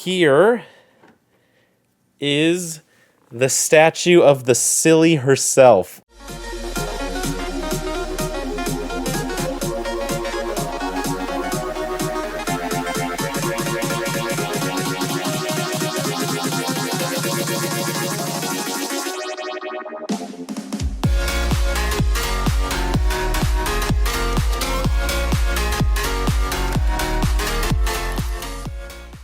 here is the statue of the Cylly herself.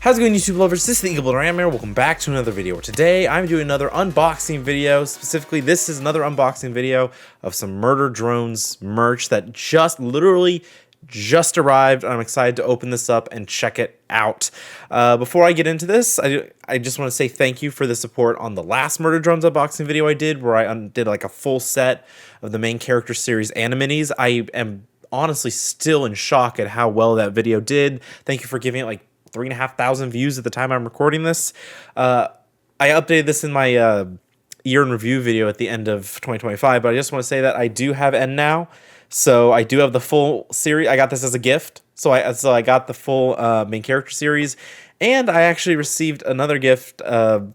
How's it going, YouTube lovers? This is the Eagle Ram here. Welcome back to another video. Today, I'm doing another unboxing video. Specifically, this is another unboxing video of some Murder Drones merch that literally just arrived. I'm excited to open this up and check it out. Before I get into this, I just want to say thank you for the support on the last Murder Drones unboxing video I did, where I did like a full set of the main character series AniMEGAZ. I am honestly still in shock at how well that video did. Thank you for giving it like 3,500 views at the time I'm recording this. I updated this in my year in review video at the end of 2025, but I just want to say that I do have N now, so I do have the full series. I got this as a gift, so I got the full main character series, and I actually received another gift. I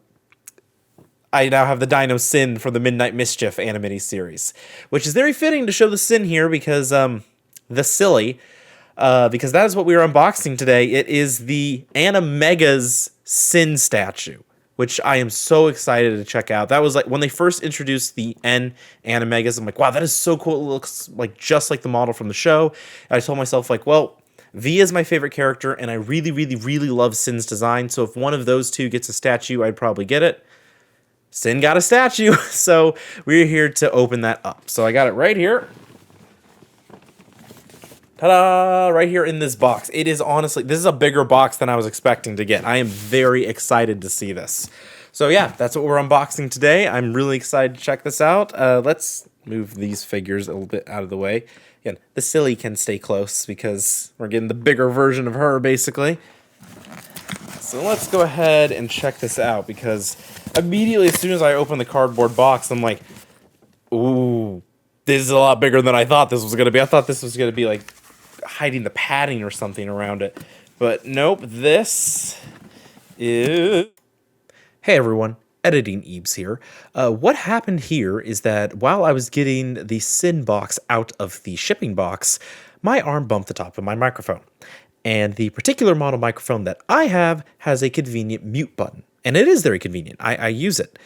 now have the Dino Sin for the Midnight Mischief AniMEGAZ series, which is very fitting to show the Sin here because the Cylly. Because that is what we are unboxing today. It is the AniMEGAZ Sin statue, which I am so excited to check out. That was like when they first introduced the AniMEGAZ. I'm like, wow, that is so cool. It looks like just like the model from the show. And I told myself, like, well, V is my favorite character, and I really, really, really love Sin's design. So if one of those two gets a statue, I'd probably get it. Sin got a statue, so we're here to open that up. So I got it right here. Ta-da! Right here in this box. It is honestly, this is a bigger box than I was expecting to get. I am very excited to see this. So yeah, that's what we're unboxing today. I'm really excited to check this out. Let's move these figures a little bit out of the way. Again, the Cylly can stay close because we're getting the bigger version of her, basically. So let's go ahead and check this out, because immediately as soon as I open the cardboard box, I'm like, ooh, this is a lot bigger than I thought this was going to be. I thought this was going to be like hiding the padding or something around it, but nope. This is... Hey everyone, Editing Eebs here. What happened here is that while I was getting the Sin box out of the shipping box, my arm bumped the top of my microphone, and the particular model microphone that I have has a convenient mute button, and it is very convenient. I use it.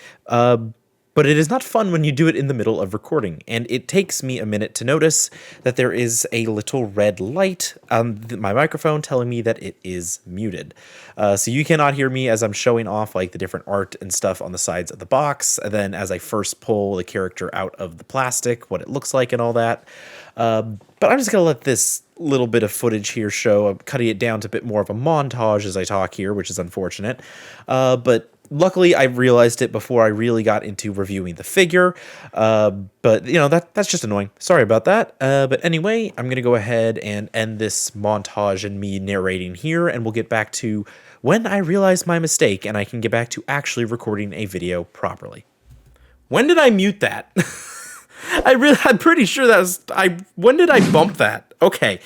But it is not fun when you do it in the middle of recording, and it takes me a minute to notice that there is a little red light on my microphone telling me that it is muted. So you cannot hear me as I'm showing off like the different art and stuff on the sides of the box, and then as I first pull the character out of the plastic, what it looks like and all that. But I'm just going to let this little bit of footage here show. I'm cutting it down to a bit more of a montage as I talk here, which is unfortunate. But luckily, I realized it before I really got into reviewing the figure, but you know, that's just annoying. Sorry about that. But anyway, I'm going to go ahead and end this montage and me narrating here, and we'll get back to when I realized my mistake and I can get back to actually recording a video properly. When did I mute that? I'm pretty sure that was... when did I bump that? Okay.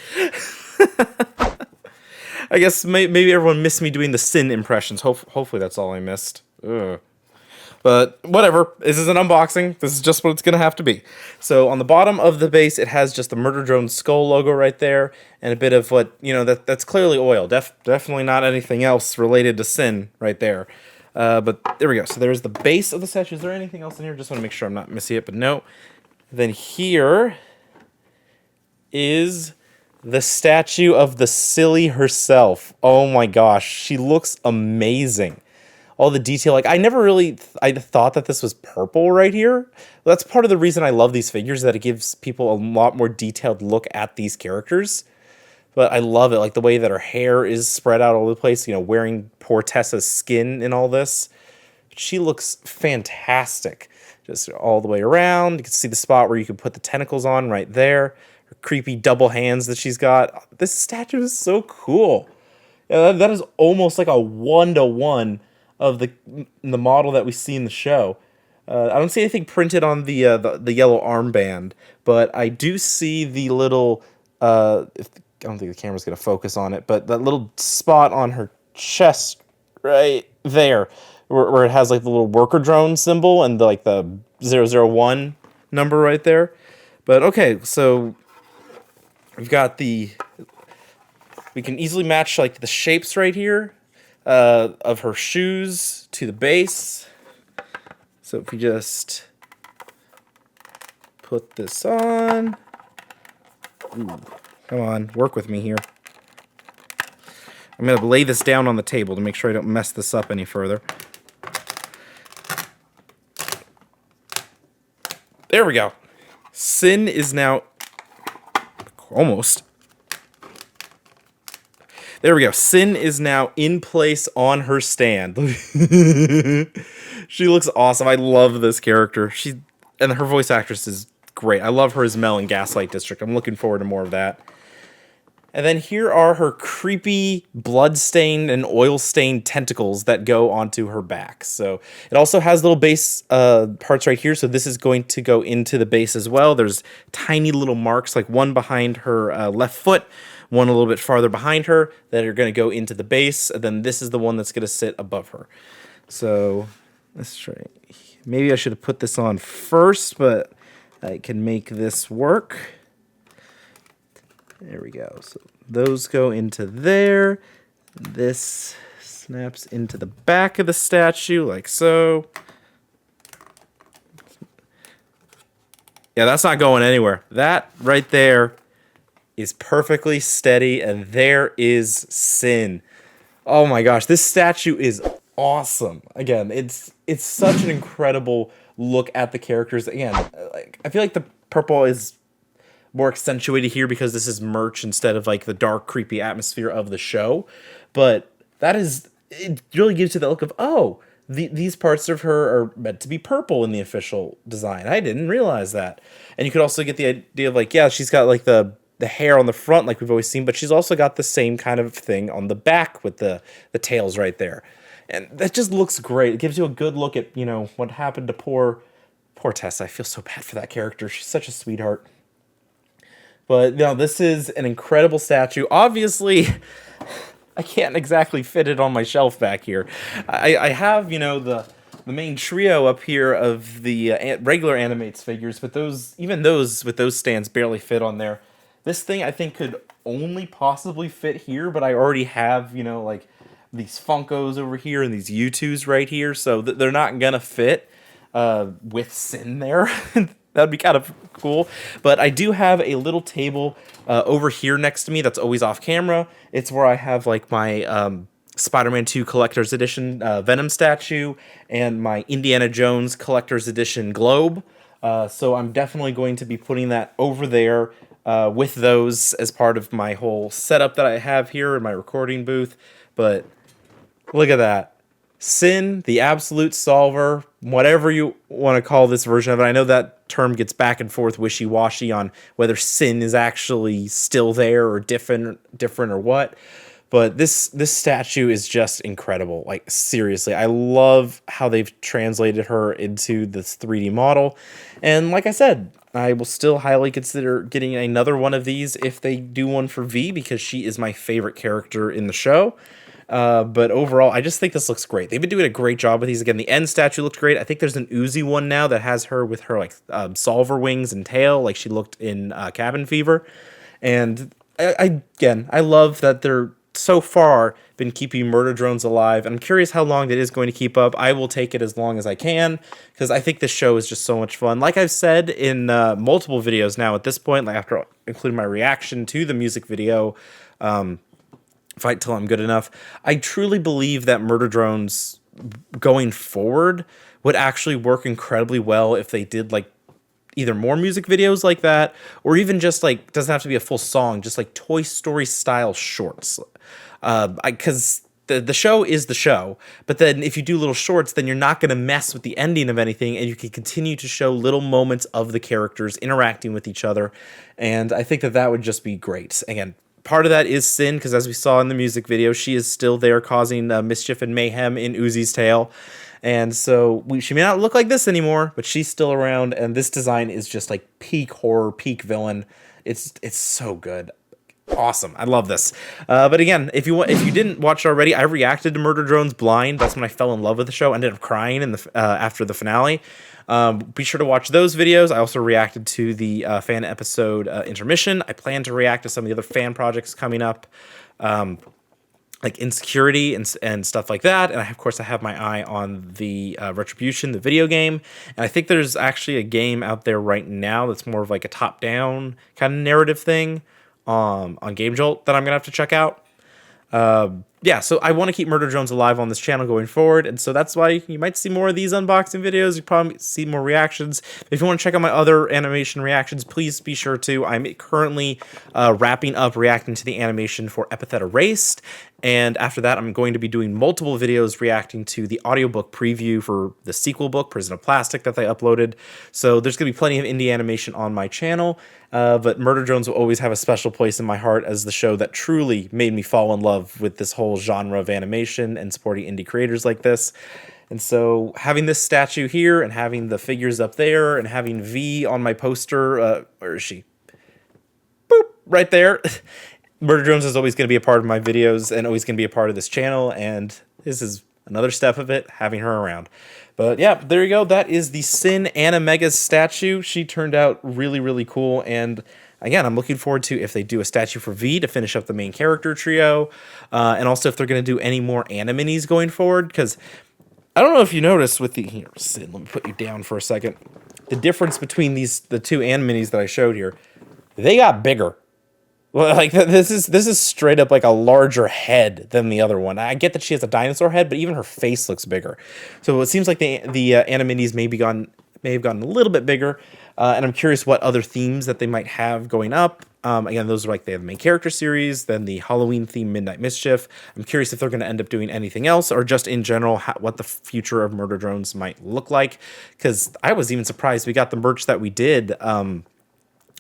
I guess maybe everyone missed me doing the Sin impressions. Hopefully that's all I missed. Ugh. But whatever. This is an unboxing. This is just what it's going to have to be. So on the bottom of the base, it has just the Murder Drone skull logo right there, and a bit of what, you know, that's clearly oil. Definitely not anything else related to Sin right there. But there we go. So there's the base of the statue. Is there anything else in here? Just want to make sure I'm not missing it, but no. Then here is the statue of the Cylly herself. Oh my gosh, she looks amazing. All the detail, like I thought that this was purple right here. That's part of the reason I love these figures, that it gives people a lot more detailed look at these characters. But I love it, like the way that her hair is spread out all over the place, you know, wearing poor Tessa's skin in all this. She looks fantastic. Just all the way around. You can see the spot where you can put the tentacles on right there. Her creepy double hands that she's got. This statue is so cool. Yeah, that is almost like a one-to-one of the model that we see in the show. I don't see anything printed on the yellow armband, but I do see the little... I don't think the camera's going to focus on it, but that little spot on her chest right there, where it has like the little worker drone symbol and the, like the 001 number right there. But okay, so we've got the, we can easily match like the shapes right here of her shoes to the base. So if we just put this on, ooh, come on, work with me here. I'm going to lay this down on the table to make sure I don't mess this up any further. There we go. Sin is now almost. There we go. Sin is now in place on her stand. She looks awesome. I love this character. And her voice actress is great. I love her as Mel in Gaslight District. I'm looking forward to more of that. And then here are her creepy blood-stained and oil-stained tentacles that go onto her back. So it also has little base parts right here. So this is going to go into the base as well. There's tiny little marks, like one behind her left foot, one a little bit farther behind her, that are going to go into the base. And then this is the one that's going to sit above her. So let's try. Maybe I should have put this on first, but I can make this work. There we go. So those go into there. This snaps into the back of the statue like so. Yeah, that's not going anywhere. That right there is perfectly steady, and there is Sin. Oh my gosh, this statue is awesome. Again, it's such an incredible look at the characters. Again, like, I feel like the purple is more accentuated here because this is merch instead of like the dark, creepy atmosphere of the show. But that is, it really gives you the look of, oh, these parts of her are meant to be purple in the official design. I didn't realize that. And you could also get the idea of like, yeah, she's got like the hair on the front like we've always seen, but she's also got the same kind of thing on the back with the tails right there. And that just looks great. It gives you a good look at, you know, what happened to poor Tessa. I feel so bad for that character. She's such a sweetheart. But no, this is an incredible statue. Obviously, I can't exactly fit it on my shelf back here. I have, you know, the main trio up here of the regular Animates figures, but even those with those stands barely fit on there. This thing I think could only possibly fit here, but I already have, you know, like these Funkos over here and these U2s right here, so they're not gonna fit with Sin there. That'd be kind of cool. But I do have a little table over here next to me that's always off camera. It's where I have like my Spider-Man 2 Collector's Edition Venom statue and my Indiana Jones Collector's Edition globe. So I'm definitely going to be putting that over there with those as part of my whole setup that I have here in my recording booth. But look at that. Sin, the absolute solver, whatever you want to call this version of it. I know that term gets back and forth wishy-washy on whether Sin is actually still there or different or what. But this statue is just incredible. Like, seriously, I love how they've translated her into this 3D model. And like I said, I will still highly consider getting another one of these if they do one for V, because she is my favorite character in the show. But overall, I just think this looks great. They've been doing a great job with these. Again, the end statue looked great. I think there's an Uzi one now that has her with her like solver wings and tail, like she looked in Cabin Fever. And I love that they're so far been keeping murder drones alive. I'm curious how long that is going to keep up. I will take it as long as I can, because I think this show is just so much fun. Like I've said in multiple videos now at this point, like after including my reaction to the music video, Fight Till I'm Good Enough, I truly believe that murder drones going forward would actually work incredibly well if they did like either more music videos like that, or even just like, doesn't have to be a full song, just like Toy Story style shorts. Because the show is the show, but then if you do little shorts, then you're not going to mess with the ending of anything, and you can continue to show little moments of the characters interacting with each other. And I think that would just be great. Again, part of that is Sin, because as we saw in the music video, she is still there causing mischief and mayhem in Uzi's tail. And so she may not look like this anymore, but she's still around, and this design is just like peak horror, peak villain. It's so good. Awesome. I love this. But again, if you didn't watch it already, I reacted to Murder Drones Blind. That's when I fell in love with the show. I ended up crying in the after the finale. Be sure to watch those videos. I also reacted to the fan episode intermission. I plan to react to some of the other fan projects coming up, like Insecurity and stuff like that. And of course, I have my eye on the Retribution, the video game. And I think there's actually a game out there right now that's more of like a top-down kind of narrative thing on Game Jolt that I'm gonna have to check out. Yeah, so I want to keep Murder Drones alive on this channel going forward, and so that's why you might see more of these unboxing videos. You probably see more reactions. If you want to check out my other animation reactions, please be sure to. I'm currently wrapping up reacting to the animation for Epithet Erased, and after that, I'm going to be doing multiple videos reacting to the audiobook preview for the sequel book, Prison of Plastic, that they uploaded. So there's going to be plenty of indie animation on my channel, but Murder Drones will always have a special place in my heart as the show that truly made me fall in love with this whole genre of animation and supporting indie creators like this. And so having this statue here and having the figures up there and having V on my poster, where is she? Boop, right there. Murder Drones is always going to be a part of my videos and always going to be a part of this channel, and this is another step of it, having her around. But yeah, there you go. That is the Sin AniMEGAZ statue. She turned out really, really cool, and again, I'm looking forward to if they do a statue for V to finish up the main character trio, and also if they're going to do any more Animinis going forward, because I don't know if you noticed with the... Here, Sin, let me put you down for a second. The difference between the two Animinis that I showed here, they got bigger. Well, like this is straight up like a larger head than the other one. I get that she has a dinosaur head, but even her face looks bigger. So it seems like the Animinis may have gotten a little bit bigger, and I'm curious what other themes that they might have going up. Again, those are like they have the main character series, then the Halloween theme Midnight Mischief. I'm curious if they're going to end up doing anything else, or just in general what the future of Murder Drones might look like. Because I was even surprised we got the merch that we did.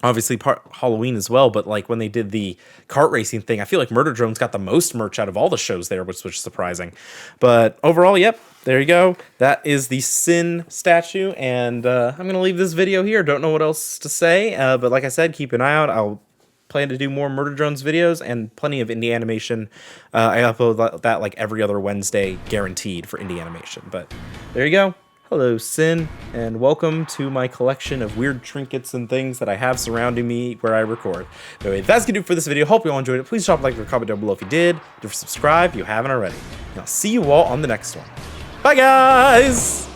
Obviously part Halloween as well, but like when they did the kart racing thing, I feel like Murder Drones got the most merch out of all the shows there, which was surprising. But overall, yep, there you go. That is the Sin statue, and I'm going to leave this video here. Don't know what else to say, but like I said, keep an eye out. I'll plan to do more Murder Drones videos and plenty of indie animation. I upload that like every other Wednesday, guaranteed, for indie animation. But there you go. Hello, Sin, and welcome to my collection of weird trinkets and things that I have surrounding me where I record. Anyway, that's going to do it for this video. Hope you all enjoyed it. Please drop a like or comment down below if you did. Don't forget to subscribe if you haven't already. And I'll see you all on the next one. Bye, guys!